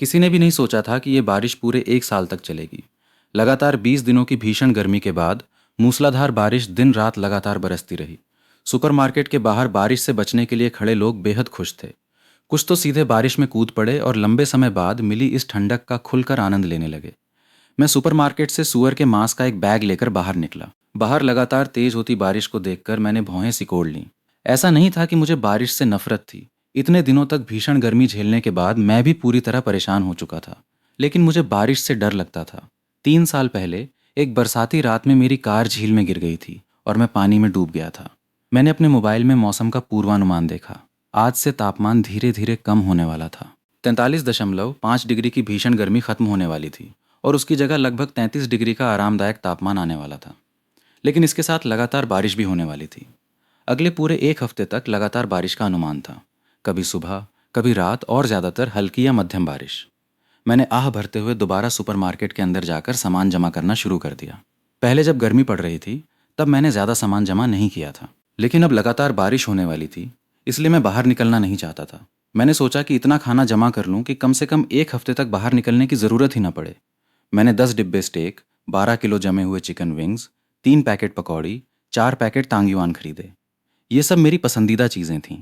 किसी ने भी नहीं सोचा था कि ये बारिश पूरे 1 साल तक चलेगी। लगातार 20 दिनों की भीषण गर्मी के बाद मूसलाधार बारिश दिन रात लगातार बरसती रही। सुपरमार्केट के बाहर बारिश से बचने के लिए खड़े लोग बेहद खुश थे। कुछ तो सीधे बारिश में कूद पड़े और लंबे समय बाद मिली इस ठंडक का खुलकर आनंद लेने लगे। मैं सुपरमार्केट से सूअर के मांस का एक बैग लेकर बाहर निकला। बाहर लगातार तेज होती बारिश को देखकर मैंने भौहें सिकोड़ लीं। ऐसा नहीं था कि मुझे बारिश से नफरत थी। इतने दिनों तक भीषण गर्मी झेलने के बाद मैं भी पूरी तरह परेशान हो चुका था। लेकिन मुझे बारिश से डर लगता था। 3 साल पहले एक बरसाती रात में मेरी कार झील में गिर गई थी और मैं पानी में डूब गया था। मैंने अपने मोबाइल में मौसम का पूर्वानुमान देखा। आज से तापमान धीरे धीरे कम होने वाला था। 43.5 डिग्री की भीषण गर्मी खत्म होने वाली थी और उसकी जगह लगभग 33 डिग्री का आरामदायक तापमान आने वाला था। लेकिन इसके साथ लगातार बारिश भी होने वाली थी। अगले पूरे 1 हफ्ते तक लगातार बारिश का अनुमान था। कभी सुबह, कभी रात और ज़्यादातर हल्की या मध्यम बारिश। मैंने आह भरते हुए दोबारा सुपरमार्केट के अंदर जाकर सामान जमा करना शुरू कर दिया। पहले जब गर्मी पड़ रही थी तब मैंने ज़्यादा सामान जमा नहीं किया था। लेकिन अब लगातार बारिश होने वाली थी, इसलिए मैं बाहर निकलना नहीं चाहता था। मैंने सोचा कि इतना खाना जमा कर लूँ कि कम से कम 1 हफ्ते तक बाहर निकलने की ज़रूरत ही ना पड़े। मैंने 10 डिब्बे स्टेक, 12 किलो जमे हुए चिकन विंग्स, 3 पैकेट पकौड़ी, 4 पैकेट तांग्युआन खरीदे। ये सब मेरी पसंदीदा चीज़ें थीं।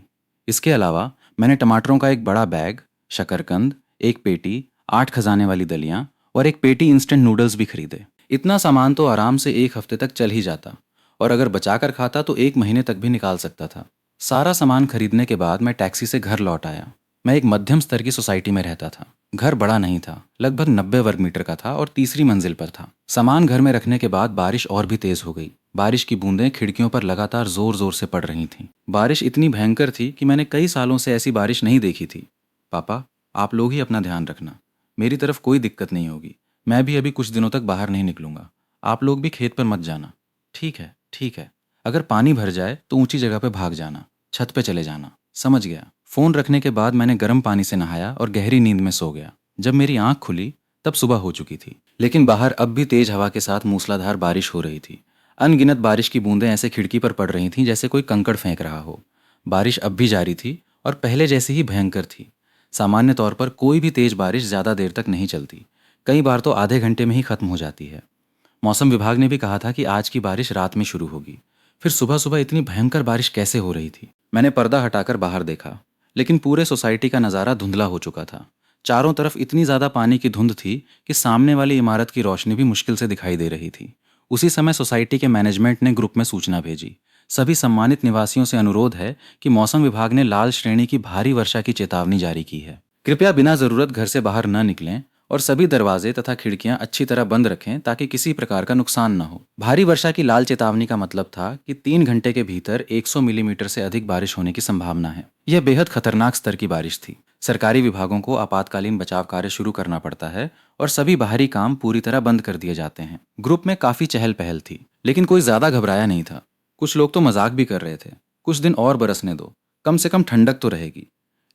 इसके अलावा मैंने टमाटरों का एक बड़ा बैग, शकरकंद, एक पेटी, 8 खजाने वाली दलियाँ और एक पेटी इंस्टेंट नूडल्स भी खरीदे। इतना सामान तो आराम से 1 हफ्ते तक चल ही जाता और अगर बचा कर खाता तो 1 महीने तक भी निकाल सकता था। सारा सामान खरीदने के बाद मैं टैक्सी से घर लौट आया। मैं एक मध्यम स्तर की सोसाइटी में रहता था। घर बड़ा नहीं था, लगभग 90 वर्ग मीटर का था और तीसरी मंजिल पर था। सामान घर में रखने के बाद बारिश और भी तेज हो गई। बारिश की बूंदें खिड़कियों पर लगातार जोर जोर से पड़ रही थीं। बारिश इतनी भयंकर थी कि मैंने कई सालों से ऐसी बारिश नहीं देखी थी। पापा, आप लोग ही अपना ध्यान रखना। मेरी तरफ कोई दिक्कत नहीं होगी। मैं भी अभी कुछ दिनों तक बाहर नहीं निकलूंगा। आप लोग भी खेत पर मत जाना। ठीक है, ठीक है। अगर पानी भर जाए तो ऊंची जगह पे भाग जाना, छत पे चले जाना। समझ गया। फोन रखने के बाद मैंने गर्म पानी से नहाया और गहरी नींद में सो गया। जब मेरी आंख खुली तब सुबह हो चुकी थी। लेकिन बाहर अब भी तेज हवा के साथ मूसलाधार बारिश हो रही थी। अनगिनत बारिश की बूंदें ऐसे खिड़की पर पड़ रही थीं जैसे कोई कंकड़ फेंक रहा हो। बारिश अब भी जारी थी और पहले जैसी ही भयंकर थी। सामान्य तौर पर कोई भी तेज बारिश ज़्यादा देर तक नहीं चलती। कई बार तो आधे घंटे में ही खत्म हो जाती है। मौसम विभाग ने भी कहा था कि आज की बारिश रात में शुरू होगी। फिर सुबह सुबह इतनी भयंकर बारिश कैसे हो रही थी? मैंने पर्दा हटाकर बाहर देखा, लेकिन पूरे सोसाइटी का नज़ारा धुंधला हो चुका था। चारों तरफ इतनी ज़्यादा पानी की धुंध थी कि सामने वाली इमारत की रोशनी भी मुश्किल से दिखाई दे रही थी। उसी समय सोसाइटी के मैनेजमेंट ने ग्रुप में सूचना भेजी। सभी सम्मानित निवासियों से अनुरोध है कि मौसम विभाग ने लाल श्रेणी की भारी वर्षा की चेतावनी जारी की है। कृपया बिना ज़रूरत घर से बाहर न निकलें और सभी दरवाजे तथा खिड़कियां अच्छी तरह बंद रखें ताकि किसी प्रकार का नुकसान न हो। भारी वर्षा की लाल चेतावनी का मतलब था कि 3 घंटे के भीतर 100 मिलीमीटर से अधिक बारिश होने की संभावना है। यह बेहद खतरनाक स्तर की बारिश थी। सरकारी विभागों को आपातकालीन बचाव कार्य शुरू करना पड़ता है और सभी बाहरी काम पूरी तरह बंद कर दिए जाते हैं। ग्रुप में काफी चहल पहल थी, लेकिन कोई ज्यादा घबराया नहीं था। कुछ लोग तो मजाक भी कर रहे थे, कुछ दिन और बरसने दो, कम से कम ठंडक तो रहेगी।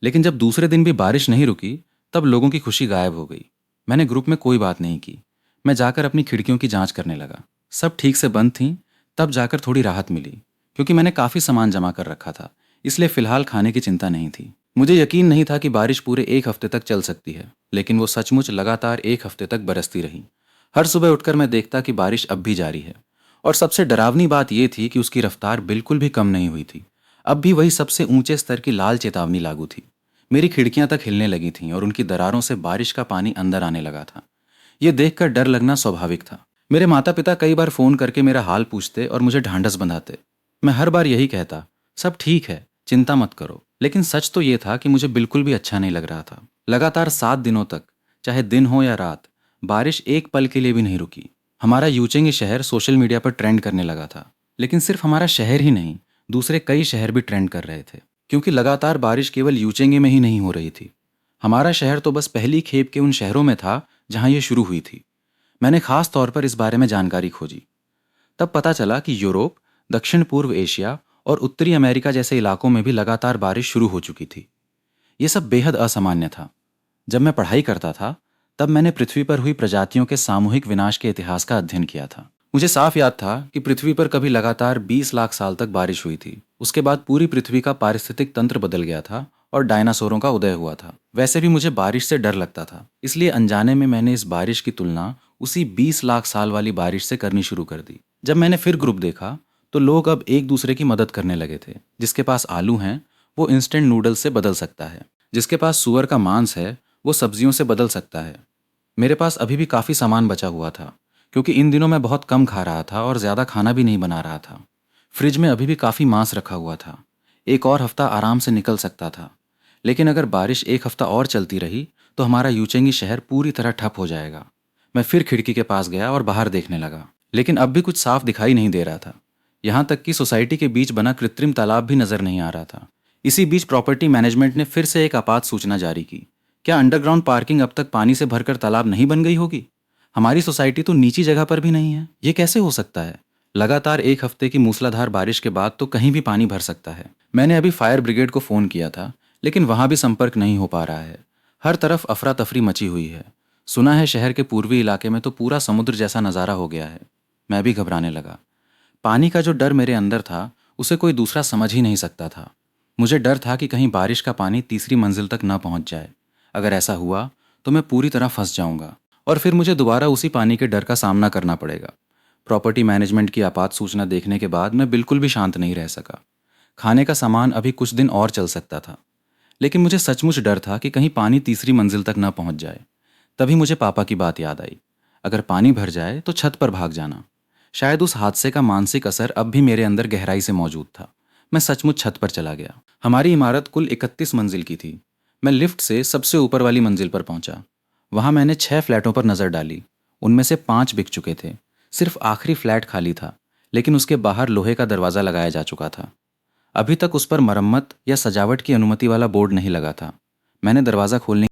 लेकिन जब दूसरे दिन भी बारिश नहीं रुकी तब लोगों की खुशी गायब हो गई। मैंने ग्रुप में कोई बात नहीं की। मैं जाकर अपनी खिड़कियों की जांच करने लगा। सब ठीक से बंद थीं। तब जाकर थोड़ी राहत मिली, क्योंकि मैंने काफ़ी सामान जमा कर रखा था, इसलिए फ़िलहाल खाने की चिंता नहीं थी। मुझे यकीन नहीं था कि बारिश पूरे 1 हफ्ते तक चल सकती है, लेकिन वो सचमुच लगातार 1 हफ्ते तक बरसती रही। हर सुबह उठकर मैं देखता कि बारिश अब भी जारी है। और सबसे डरावनी बात यह थी कि उसकी रफ्तार बिल्कुल भी कम नहीं हुई थी। अब भी वही सबसे ऊंचे स्तर की लाल चेतावनी लागू थी। मेरी खिड़कियां तक हिलने लगी थीं और उनकी दरारों से बारिश का पानी अंदर आने लगा था। ये देखकर डर लगना स्वाभाविक था। मेरे माता पिता कई बार फोन करके मेरा हाल पूछते और मुझे ढांढस बंधाते। मैं हर बार यही कहता, सब ठीक है, चिंता मत करो। लेकिन सच तो ये था कि मुझे बिल्कुल भी अच्छा नहीं लग रहा था। लगातार 7 दिनों तक, चाहे दिन हो या रात, बारिश एक पल के लिए भी नहीं रुकी। हमारा यूचेंगी शहर सोशल मीडिया पर ट्रेंड करने लगा था। लेकिन सिर्फ हमारा शहर ही नहीं, दूसरे कई शहर भी ट्रेंड कर रहे थे, क्योंकि लगातार बारिश केवल यूचेंगे में ही नहीं हो रही थी। हमारा शहर तो बस पहली खेप के उन शहरों में था जहां ये शुरू हुई थी। मैंने खास तौर पर इस बारे में जानकारी खोजी। तब पता चला कि यूरोप, दक्षिण पूर्व एशिया और उत्तरी अमेरिका जैसे इलाकों में भी लगातार बारिश शुरू हो चुकी थी। ये सब बेहद असामान्य था। जब मैं पढ़ाई करता था तब मैंने पृथ्वी पर हुई प्रजातियों के सामूहिक विनाश के इतिहास का अध्ययन किया था। मुझे साफ याद था कि पृथ्वी पर कभी लगातार 20 लाख साल तक बारिश हुई थी। उसके बाद पूरी पृथ्वी का पारिस्थितिक तंत्र बदल गया था और डायनासोरों का उदय हुआ था। वैसे भी मुझे बारिश से डर लगता था, इसलिए अनजाने में मैंने इस बारिश की तुलना उसी 20 लाख साल वाली बारिश से करनी शुरू कर दी। जब मैंने फिर ग्रुप देखा तो लोग अब एक दूसरे की मदद करने लगे थे। जिसके पास आलू हैं वो इंस्टेंट नूडल्स से बदल सकता है, जिसके पास सुअर का मांस है वो सब्जियों से बदल सकता है। मेरे पास अभी भी काफ़ी सामान बचा हुआ था, क्योंकि इन दिनों मैं बहुत कम खा रहा था और ज़्यादा खाना भी नहीं बना रहा था। फ्रिज में अभी भी काफ़ी मांस रखा हुआ था। एक और हफ्ता आराम से निकल सकता था। लेकिन अगर बारिश एक हफ्ता और चलती रही तो हमारा यूचेंगी शहर पूरी तरह ठप हो जाएगा। मैं फिर खिड़की के पास गया और बाहर देखने लगा, लेकिन अब भी कुछ साफ दिखाई नहीं दे रहा था। यहाँ तक कि सोसाइटी के बीच बना कृत्रिम तालाब भी नजर नहीं आ रहा था। इसी बीच प्रॉपर्टी मैनेजमेंट ने फिर से एक आपात सूचना जारी की। क्या अंडरग्राउंड पार्किंग अब तक पानी से भरकर तालाब नहीं बन गई होगी? हमारी सोसाइटी तो नीची जगह पर भी नहीं है। ये कैसे हो सकता है? लगातार एक हफ्ते की मूसलाधार बारिश के बाद तो कहीं भी पानी भर सकता है। मैंने अभी फायर ब्रिगेड को फोन किया था, लेकिन वहां भी संपर्क नहीं हो पा रहा है। हर तरफ अफरा तफरी मची हुई है। सुना है शहर के पूर्वी इलाके में तो पूरा समुद्र जैसा नज़ारा हो गया है। मैं भी घबराने लगा। पानी का जो डर मेरे अंदर था उसे कोई दूसरा समझ ही नहीं सकता था। मुझे डर था कि कहीं बारिश का पानी तीसरी मंजिल तक न पहुंच जाए। अगर ऐसा हुआ तो मैं पूरी तरह फंस जाऊंगा और फिर मुझे दोबारा उसी पानी के डर का सामना करना पड़ेगा। प्रॉपर्टी मैनेजमेंट की आपात सूचना देखने के बाद मैं बिल्कुल भी शांत नहीं रह सका। खाने का सामान अभी कुछ दिन और चल सकता था, लेकिन मुझे सचमुच डर था कि कहीं पानी तीसरी मंजिल तक न पहुंच जाए। तभी मुझे पापा की बात याद आई। अगर पानी भर जाए तो छत पर भाग जाना। शायद उस हादसे का मानसिक असर अब भी मेरे अंदर गहराई से मौजूद था। मैं सचमुच छत पर चला गया। हमारी इमारत कुल 31 मंजिल की थी। मैं लिफ्ट से सबसे ऊपर वाली मंजिल पर पहुंचा। वहां मैंने 6 फ्लैटों पर नजर डाली। उनमें से 5 बिक चुके थे। सिर्फ आखिरी फ्लैट खाली था, लेकिन उसके बाहर लोहे का दरवाजा लगाया जा चुका था। अभी तक उस पर मरम्मत या सजावट की अनुमति वाला बोर्ड नहीं लगा था। मैंने दरवाजा खोलने